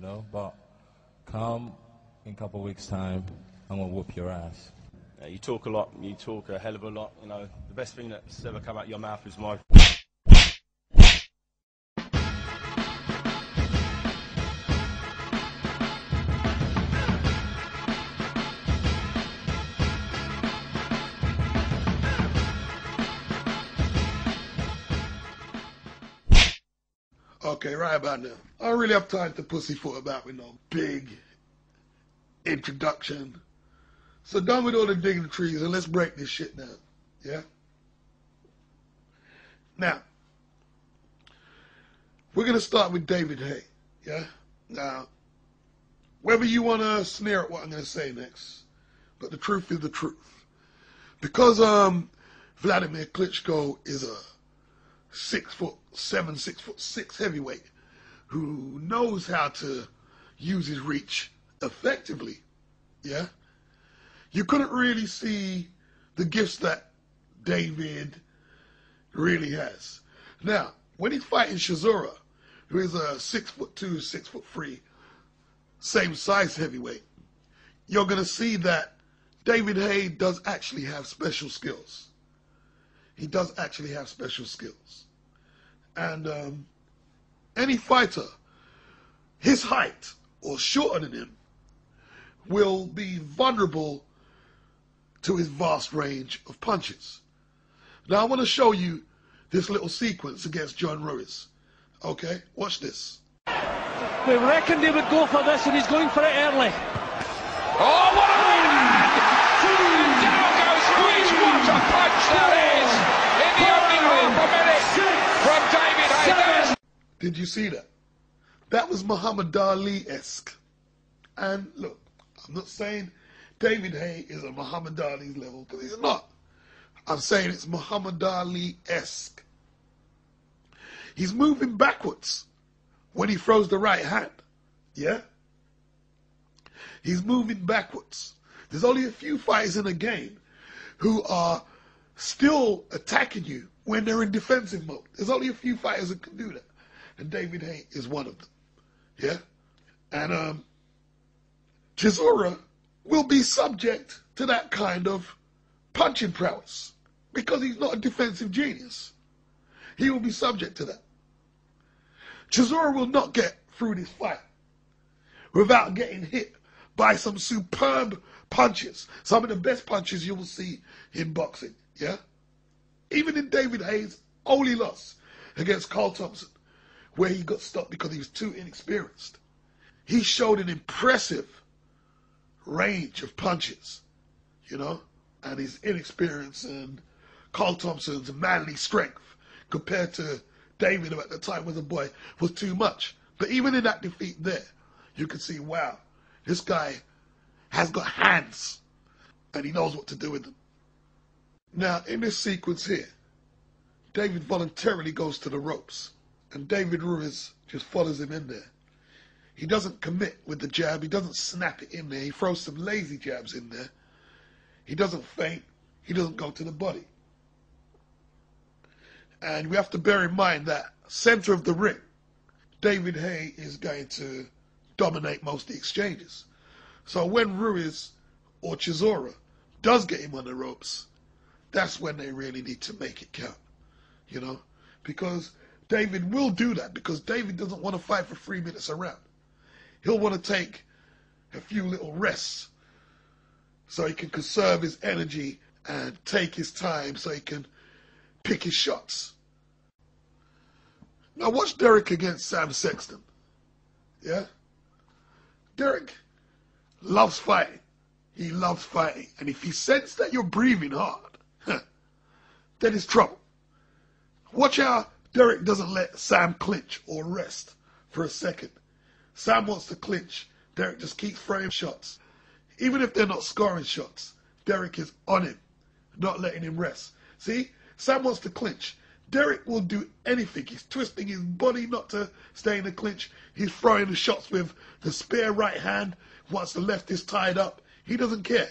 you know. But come in a couple of weeks' time, I'm gonna whoop your ass. Yeah, you talk a lot. You talk a hell of a lot. You know, the best thing that's ever come out your mouth is my. Okay, right about now. I don't really have time to pussyfoot about with no big introduction. So done with all the digging the trees and let's break this shit down. Yeah? Now, we're going to start with David Haye. Yeah? Now, whether you want to sneer at what I'm going to say next, but the truth is the truth. Because Vladimir Klitschko is a 6'7", 6'6" heavyweight who knows how to use his reach effectively, yeah? You couldn't really see the gifts that David really has. Now, when he's fighting Chisora, who is a 6'2", 6'3", same size heavyweight, you're going to see that David Haye does actually have special skills. He does actually have special skills. And any fighter, his height or shorter than him, will be vulnerable to his vast range of punches. Now I want to show you this little sequence against John Ruiz. Okay, watch this. We reckoned he would go for this and he's going for it early. Oh, what a right hand! And down goes Ruiz. What a punch that is! In the opening half a minute from David Haye. Did you see that? That was Muhammad Ali-esque. And look, I'm not saying David Haye is a Muhammad Ali's level, because he's not. I'm saying it's Muhammad Ali-esque. He's moving backwards when he throws the right hand. Yeah? He's moving backwards. There's only a few fighters in the game who are still attacking you when they're in defensive mode. There's only a few fighters that can do that. And David Haye is one of them. Yeah? And Chisora will be subject to that kind of punching prowess because he's not a defensive genius. He will be subject to that. Chisora will not get through this fight without getting hit by some superb punches, some of the best punches you will see in boxing, yeah? Even in David Haye's only loss against Carl Thompson, where he got stopped because he was too inexperienced, he showed an impressive range of punches, you know, and his inexperience and Carl Thompson's manly strength compared to David, who at the time was a boy, was too much. But even in that defeat there, you could see, wow, this guy has got hands and he knows what to do with them. Now, in this sequence here, David voluntarily goes to the ropes and David Ruiz just follows him in there. He doesn't commit with the jab. He doesn't snap it in there. He throws some lazy jabs in there. He doesn't feint. He doesn't go to the body. And we have to bear in mind that center of the ring, David Haye is going to dominate most of the exchanges. So when Ruiz or Chisora does get him on the ropes, that's when they really need to make it count, you know? Because David will do that, because David doesn't want to fight for 3 minutes a round. He'll want to take a few little rests so he can conserve his energy and take his time so he can pick his shots. Now watch Derek against Sam Sexton. Yeah? Derek loves fighting. He loves fighting. And if he senses that you're breathing hard, then it's trouble. Watch how Derek doesn't let Sam clinch or rest for a second. Sam wants to clinch. Derek just keeps throwing shots. Even if they're not scoring shots, Derek is on him, not letting him rest. See? Sam wants to clinch. Derek will do anything. He's twisting his body not to stay in the clinch. He's throwing the shots with the spare right hand once the left is tied up. He doesn't care.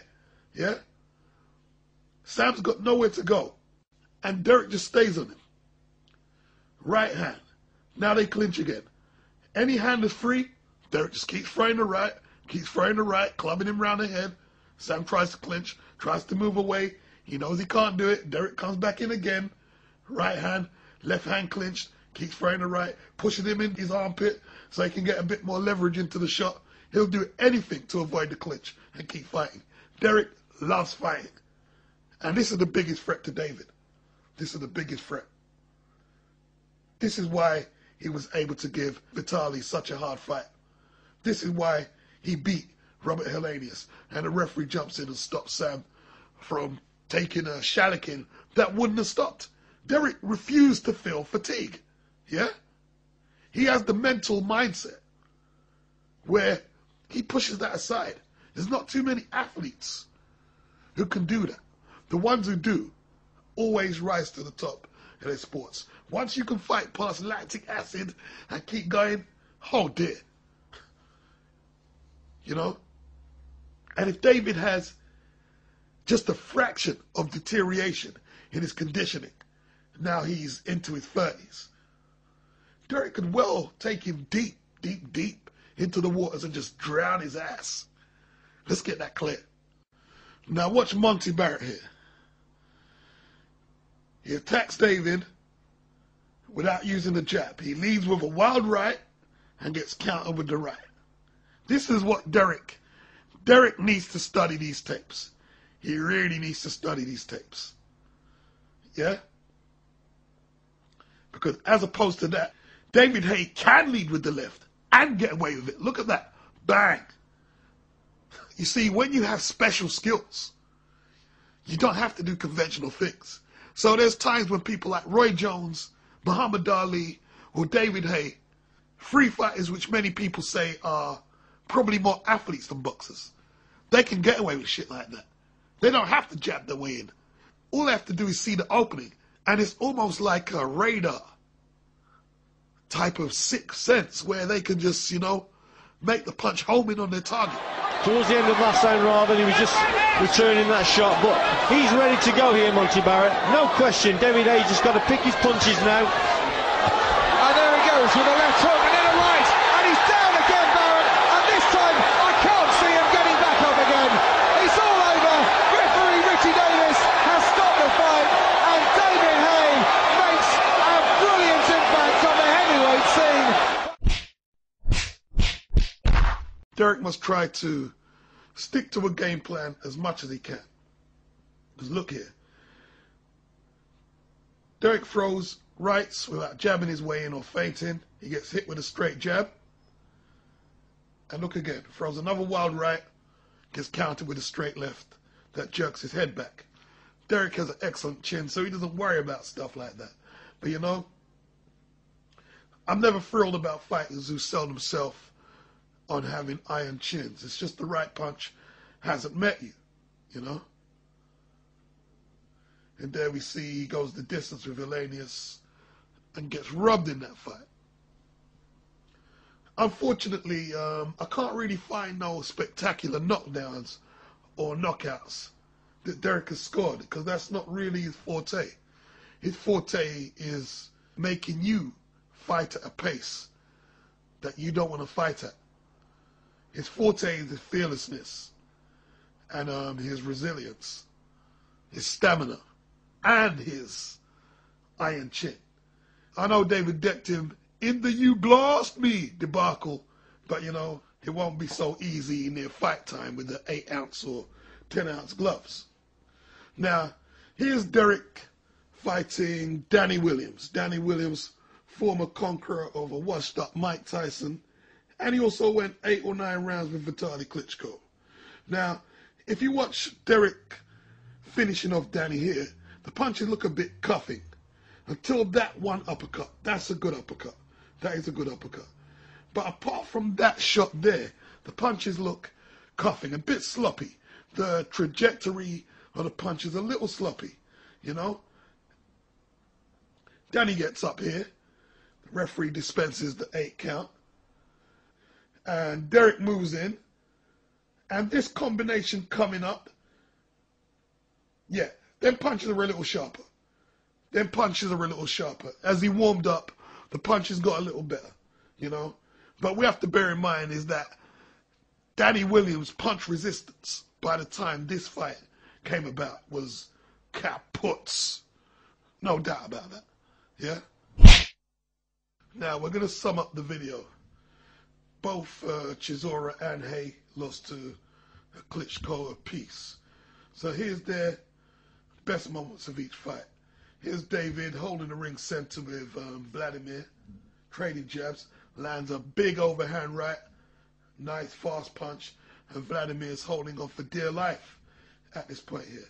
Yeah? Sam's got nowhere to go. And Derek just stays on him. Right hand. Now they clinch again. Any hand is free, Derek just keeps throwing the right, clubbing him round the head. Sam tries to clinch, tries to move away. He knows he can't do it. Derek comes back in again. Right hand, left hand clinched, keeps throwing the right, pushing him in his armpit so he can get a bit more leverage into the shot. He'll do anything to avoid the clinch and keep fighting. Derek loves fighting. And this is the biggest threat to David. This is the biggest threat. This is why he was able to give Vitali such a hard fight. This is why he beat Robert Helenius, and the referee jumps in and stops Sam from taking a shallacking that wouldn't have stopped. Derek refused to feel fatigue. Yeah? He has the mental mindset where he pushes that aside. There's not too many athletes who can do that. The ones who do always rise to the top in their sports. Once you can fight past lactic acid and keep going, oh dear. You know? And if David has just a fraction of deterioration in his conditioning, now he's into his 30s, Derek could well take him deep, deep, deep into the waters and just drown his ass. Let's get that clear. Now watch Monty Barrett here. He attacks David without using the jab. He leads with a wild right and gets countered with the right. This is what Derek needs to study these tapes. He really needs to study these tapes. Yeah? Because as opposed to that, David Haye can lead with the left and get away with it. Look at that. Bang. You see, when you have special skills, you don't have to do conventional things. So there's times when people like Roy Jones, Muhammad Ali, or David Haye, free fighters which many people say are probably more athletes than boxers, they can get away with shit like that. They don't have to jab their way in. All they have to do is see the opening, and it's almost like a radar type of sixth sense where they can just, you know, make the punch home in on their target. Towards the end of last round, rather, he was just returning that shot, but he's ready to go here, Monty Barrett. No question, David Haye just got to pick his punches now. And there he goes with a left hook and then a right, and he's down again, Barrett, and this time I can't see him getting back up again. It's all over. Referee Richie Davis has stopped the fight, and David Haye makes a brilliant impact on the heavyweight scene. Derek must try to stick to a game plan as much as he can. Because look here. Derek throws rights without jabbing his way in or feinting. He gets hit with a straight jab. And look again. Throws another wild right. Gets countered with a straight left that jerks his head back. Derek has an excellent chin, so he doesn't worry about stuff like that. But you know, I'm never thrilled about fighters who sell themselves on having iron chins. It's just the right punch hasn't met you, you know? And there we see he goes the distance with Helenius and gets rubbed in that fight. Unfortunately, I can't really find no spectacular knockdowns or knockouts that Derek has scored, because that's not really his forte. His forte is making you fight at a pace that you don't want to fight at. His forte is his fearlessness and his resilience, his stamina, and his iron chin. I know David decked him in the "you blast me" debacle, but you know, it won't be so easy in their fight time with the 8-ounce or 10-ounce gloves. Now, here's Derek fighting Danny Williams. Danny Williams, former conqueror of a washed-up Mike Tyson, and he also went 8 or 9 rounds with Vitali Klitschko. Now, if you watch Derek finishing off Danny here, the punches look a bit cuffing. Until that one uppercut. That's a good uppercut. That is a good uppercut. But apart from that shot there, the punches look cuffing, a bit sloppy. The trajectory of the punch is a little sloppy, you know? Danny gets up here. The referee dispenses the 8 count. And Derek moves in. And this combination coming up, yeah, them punches are a little sharper. Them punches are a little sharper. As he warmed up, the punches got a little better, you know. But we have to bear in mind is that Danny Williams' punch resistance by the time this fight came about was kaput. No doubt about that. Yeah? Now, we're going to sum up the video. Both Chisora and Haye lost to Klitschko apiece. So here's their best moments of each fight. Here's David holding the ring center with Vladimir, trading jabs, lands a big overhand right, nice fast punch, and Vladimir's holding on for dear life at this point here.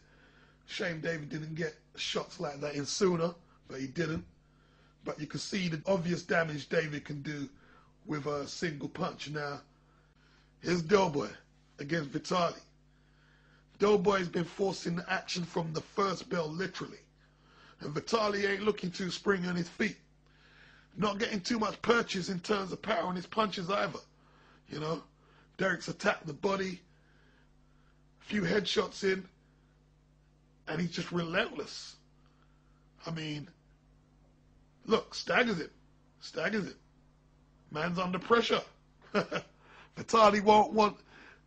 Shame David didn't get shots like that in sooner, but he didn't. But you can see the obvious damage David can do with a single punch. Now, here's Doughboy against Vitali. Doughboy's been forcing the action from the first bell, literally. And Vitali ain't looking too springy on his feet. Not getting too much purchase in terms of power on his punches either. You know, Derek's attacked the body, a few headshots in, and he's just relentless. I mean, look, staggers him. Man's under pressure. Vitali won't want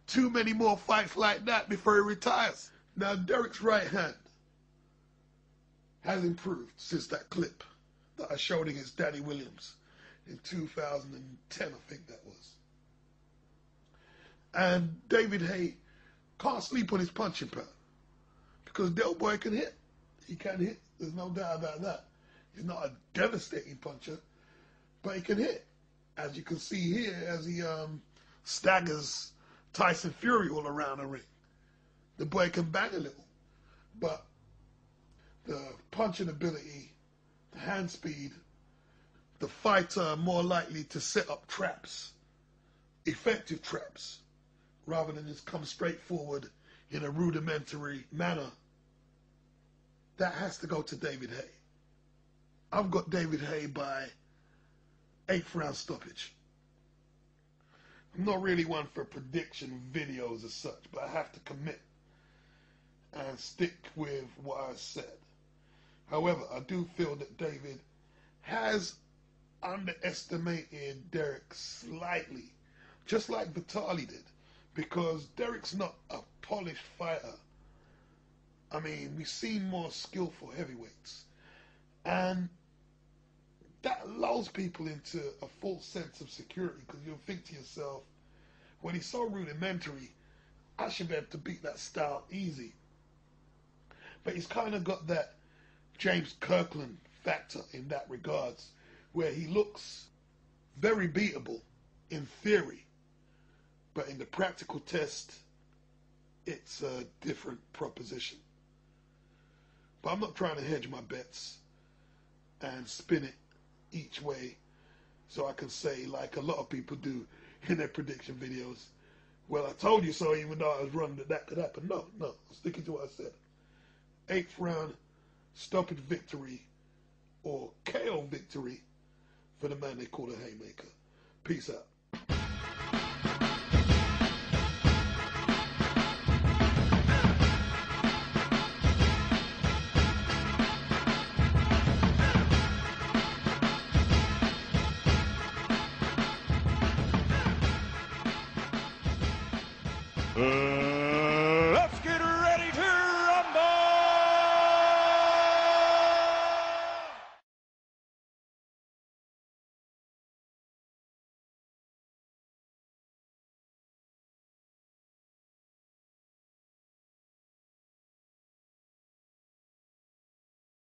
too many more fights like that before he retires. Now, Derek's right hand has improved since that clip that I showed against Danny Williams in 2010, I think that was. And David Haye can't sleep on his punching power because Doughboy can hit. He can hit. There's no doubt about that. He's not a devastating puncher, but he can hit. As you can see here, as he staggers Tyson Fury all around the ring. The boy can bang a little, but the punching ability, the hand speed, the fighter more likely to set up traps, effective traps, rather than just come straight forward in a rudimentary manner. That has to go to David Haye. I've got David Haye by 8th round stoppage. I'm not really one for prediction videos as such, but I have to commit and stick with what I said. However, I do feel that David has underestimated Derek slightly, just like Vitali did, because Derek's not a polished fighter. I mean, we've seen more skillful heavyweights, and that lulls people into a false sense of security, because you'll think to yourself, when he's so rudimentary, I should be able to beat that style easy. But he's kind of got that James Kirkland factor in that regards, where he looks very beatable in theory, but in the practical test, it's a different proposition. But I'm not trying to hedge my bets and spin it each way so I can say, like a lot of people do in their prediction videos, well, I told you so, even though I was wrong that could happen. No, I'm sticking to what I said. 8th round stoppage victory or KO victory for the man they call the Haymaker. Peace out. Uh...